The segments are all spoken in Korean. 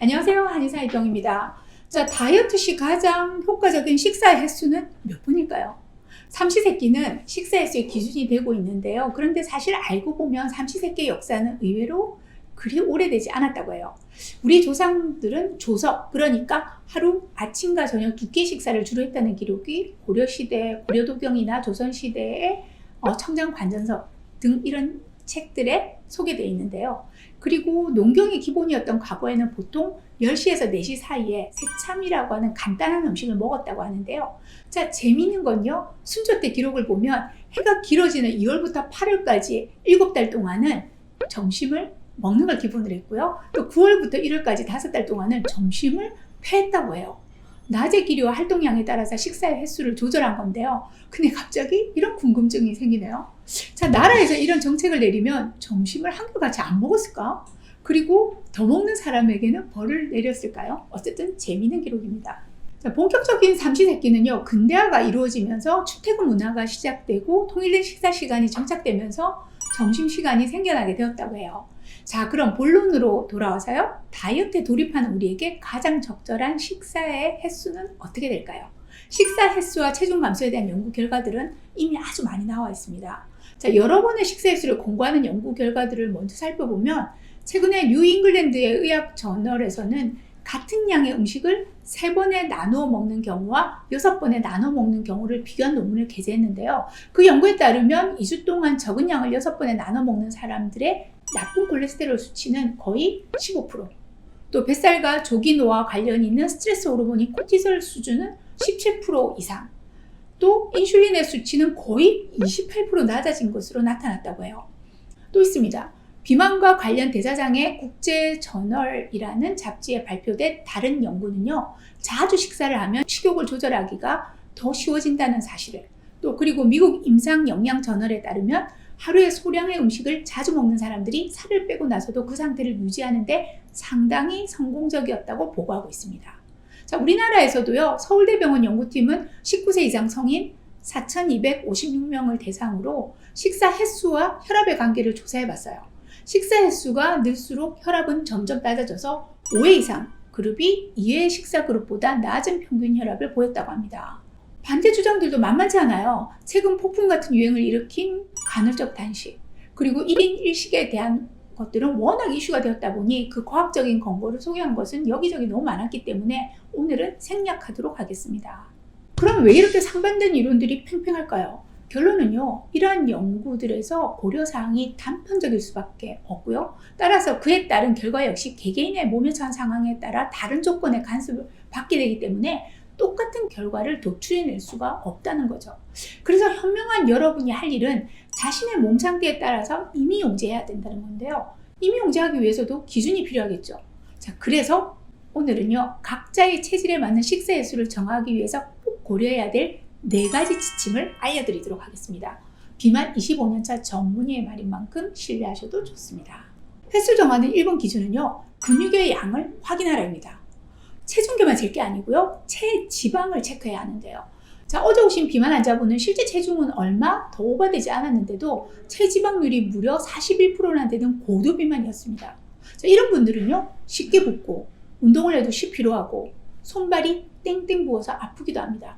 안녕하세요. 한의사 이동입니다. 자, 다이어트 시 가장 효과적인 식사 횟수는 몇 분일까요? 삼시세끼는 식사 횟수의 기준이 되고 있는데요. 그런데 사실 알고 보면 삼시세끼의 역사는 의외로 그리 오래되지 않았다고 해요. 우리 조상들은 조석, 그러니까 하루 아침과 저녁 2끼 식사를 주로 했다는 기록이 고려시대, 고려도경이나 조선시대의 청정관전서 등 이런 책들에 소개되어 있는데요. 그리고 농경이 기본이었던 과거에는 보통 10시에서 4시 사이에 새참이라고 하는 간단한 음식을 먹었다고 하는데요. 자, 재미있는 건요. 순조 때 기록을 보면 해가 길어지는 2월부터 8월까지 7달 동안은 점심을 먹는 걸 기본으로 했고요. 또 9월부터 1월까지 5달 동안은 점심을 패했다고 해요. 낮의 길이와 활동량에 따라서 식사의 횟수를 조절한 건데요. 근데 갑자기 이런 궁금증이 생기네요. 자, 나라에서 이런 정책을 내리면 점심을 한결같이 안 먹었을까? 그리고 더 먹는 사람에게는 벌을 내렸을까요? 어쨌든 재미있는 기록입니다. 자, 본격적인 삼시세끼는요, 근대화가 이루어지면서 출퇴근 문화가 시작되고 통일된 식사 시간이 정착되면서 점심시간이 생겨나게 되었다고 해요. 자, 그럼 본론으로 돌아와서요. 다이어트에 돌입하는 우리에게 가장 적절한 식사의 횟수는 어떻게 될까요? 식사 횟수와 체중 감소에 대한 연구 결과들은 이미 아주 많이 나와 있습니다. 자, 여러 번의 식사 횟수를 공부하는 연구 결과들을 먼저 살펴보면 최근에 뉴 잉글랜드의 의학 저널에서는 같은 양의 음식을 3번에 나누어 먹는 경우와 6번에 나누어 먹는 경우를 비교한 논문을 게재했는데요. 그 연구에 따르면 2주 동안 적은 양을 6번에 나눠 먹는 사람들의 나쁜 콜레스테롤 수치는 거의 15%, 또 뱃살과 조기노화와 관련이 있는 스트레스 호르몬인 코티솔 수준은 17% 이상, 또 인슐린의 수치는 거의 28% 낮아진 것으로 나타났다고 해요. 또 있습니다. 비만과 관련 대사장의 국제저널이라는 잡지에 발표된 다른 연구는요, 자주 식사를 하면 식욕을 조절하기가 더 쉬워진다는 사실을, 또 그리고 미국 임상영양저널에 따르면 하루에 소량의 음식을 자주 먹는 사람들이 살을 빼고 나서도 그 상태를 유지하는데 상당히 성공적이었다고 보고하고 있습니다. 자, 우리나라에서도요, 서울대병원 연구팀은 19세 이상 성인 4,256명을 대상으로 식사 횟수와 혈압의 관계를 조사해봤어요. 식사 횟수가 늘수록 혈압은 점점 낮아져서 5회 이상 그룹이 2회 식사 그룹보다 낮은 평균 혈압을 보였다고 합니다. 반대 주장들도 만만치 않아요. 최근 폭풍 같은 유행을 일으킨 간헐적 단식, 그리고 1인 1식에 대한 것들은 워낙 이슈가 되었다 보니 그 과학적인 근거를 소개한 것은 여기저기 너무 많았기 때문에 오늘은 생략하도록 하겠습니다. 그럼 왜 이렇게 상반된 이론들이 팽팽할까요? 결론은요, 이러한 연구들에서 고려사항이 단편적일 수밖에 없고요. 따라서 그에 따른 결과 역시 개개인의 몸에 처한 상황에 따라 다른 조건의 간섭을 받게 되기 때문에 똑같은 결과를 도출해낼 수가 없다는 거죠. 그래서 현명한 여러분이 할 일은 자신의 몸 상태에 따라서 임의용제해야 된다는 건데요. 임의용제하기 위해서도 기준이 필요하겠죠. 자, 그래서 오늘은요, 각자의 체질에 맞는 식사 횟수를 정하기 위해서 꼭 고려해야 될 4가지 지침을 알려드리도록 하겠습니다. 비만 25년차 전문의의 말인 만큼 신뢰하셔도 좋습니다. 횟수 정하는 1번 기준은요, 근육의 양을 확인하라입니다. 체중계만 잴 게 아니고요, 체지방을 체크해야 하는데요. 자, 어제 오신 비만 환자분은 실제 체중은 얼마 더 오버되지 않았는데도 체지방률이 무려 41%나 되는 고도 비만이었습니다. 자, 이런 분들은요, 쉽게 붓고 운동을 해도 쉽 피로하고 손발이 땡땡 부어서 아프기도 합니다.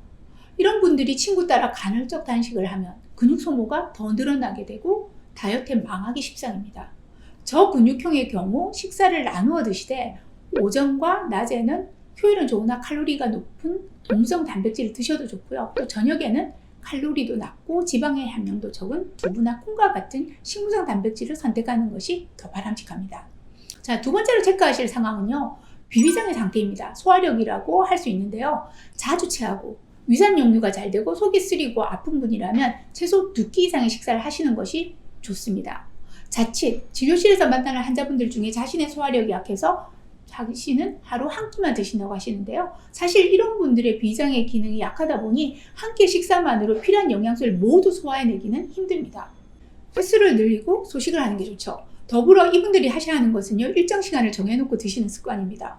이런 분들이 친구 따라 간헐적 단식을 하면 근육 소모가 더 늘어나게 되고 다이어트에 망하기 십상입니다. 저근육형의 경우 식사를 나누어 드시되 오전과 낮에는 효율은 좋으나 칼로리가 높은 동성 단백질을 드셔도 좋고요. 또 저녁에는 칼로리도 낮고 지방의 함량도 적은 두부나 콩과 같은 식물성 단백질을 선택하는 것이 더 바람직합니다. 자, 두 번째로 체크하실 상황은요, 비위장의 상태입니다. 소화력이라고 할 수 있는데요. 자주 체하고 위산 역류가 잘 되고 속이 쓰리고 아픈 분이라면 최소 2끼 이상의 식사를 하시는 것이 좋습니다. 자칫 진료실에서 만나는 환자분들 중에 자신의 소화력이 약해서 자신은 하루 한 끼만 드신다고 하시는데요. 사실 이런 분들의 비위장의 기능이 약하다 보니 한 끼 식사만으로 필요한 영양소를 모두 소화해내기는 힘듭니다. 횟수를 늘리고 소식을 하는 게 좋죠. 더불어 이분들이 하셔야 하는 것은요, 일정 시간을 정해놓고 드시는 습관입니다.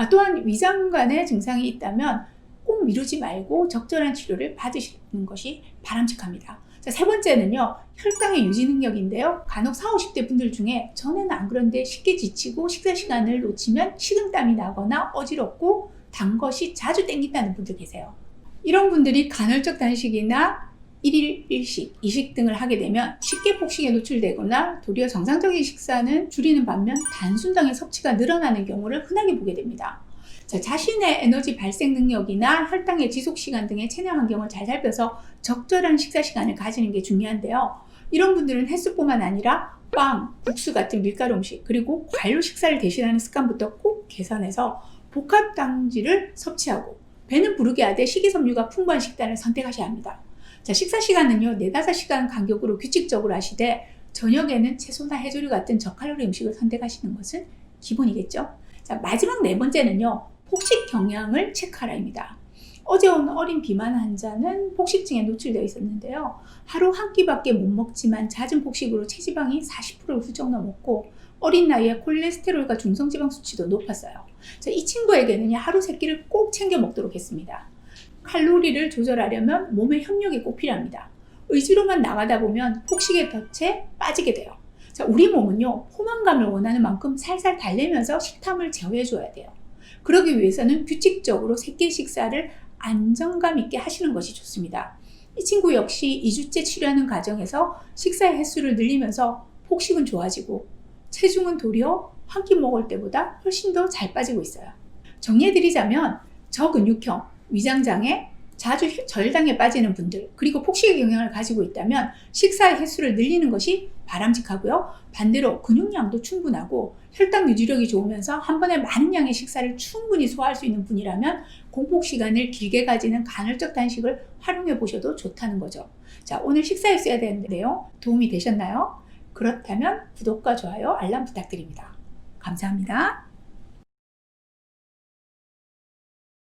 또한 위장관의 증상이 있다면 꼭 미루지 말고 적절한 치료를 받으시는 것이 바람직합니다. 자, 세 번째는요, 혈당의 유지 능력인데요. 간혹 40, 50대 분들 중에 전에는 안 그런데 쉽게 지치고 식사 시간을 놓치면 식은땀이 나거나 어지럽고 단 것이 자주 땡긴다는 분들 계세요. 이런 분들이 간헐적 단식이나 1일 1식, 2식 등을 하게 되면 쉽게 폭식에 노출되거나 도리어 정상적인 식사는 줄이는 반면 단순당의 섭취가 늘어나는 경우를 흔하게 보게 됩니다. 자, 자신의 에너지 발생 능력이나 혈당의 지속 시간 등의 체내 환경을 잘 살펴서 적절한 식사 시간을 가지는 게 중요한데요. 이런 분들은 횟수뿐만 아니라 빵, 국수 같은 밀가루 음식, 그리고 과일로 식사를 대신하는 습관부터 꼭 개선해서 복합당질을 섭취하고 배는 부르게 하되 식이섬유가 풍부한 식단을 선택하셔야 합니다. 자, 식사 시간은요, 4-5시간 간격으로 규칙적으로 하시되 저녁에는 채소나 해조류 같은 저칼로리 음식을 선택하시는 것은 기본이겠죠. 자, 마지막 네 번째는요, 폭식 경향을 체크하라입니다. 어제 온 어린 비만 환자는 폭식증에 노출되어 있었는데요. 하루 한 끼밖에 못 먹지만 잦은 폭식으로 체지방이 40%를 훌쩍 넘었고 어린 나이에 콜레스테롤과 중성지방 수치도 높았어요. 자, 이 친구에게는 하루 3끼를 꼭 챙겨 먹도록 했습니다. 칼로리를 조절하려면 몸의 협력이 꼭 필요합니다. 의지로만 나가다 보면 폭식의 덫에 빠지게 돼요. 자, 우리 몸은요, 포만감을 원하는 만큼 살살 달래면서 식탐을 제어해줘야 돼요. 그러기 위해서는 규칙적으로 3끼 식사를 안정감 있게 하시는 것이 좋습니다. 이 친구 역시 2주째 치료하는 과정에서 식사의 횟수를 늘리면서 폭식은 좋아지고 체중은 도리어 한 끼 먹을 때보다 훨씬 더 잘 빠지고 있어요. 정리해드리자면 저근육형, 위장장애, 자주 절당에 빠지는 분들, 그리고 폭식의 경향을 가지고 있다면 식사의 횟수를 늘리는 것이 바람직하고요. 반대로 근육량도 충분하고 혈당 유지력이 좋으면서 한 번에 많은 양의 식사를 충분히 소화할 수 있는 분이라면 공복 시간을 길게 가지는 간헐적 단식을 활용해 보셔도 좋다는 거죠. 자, 오늘 식사 횟수에 대한 내용 도움이 되셨나요? 그렇다면 구독과 좋아요, 알람 부탁드립니다. 감사합니다.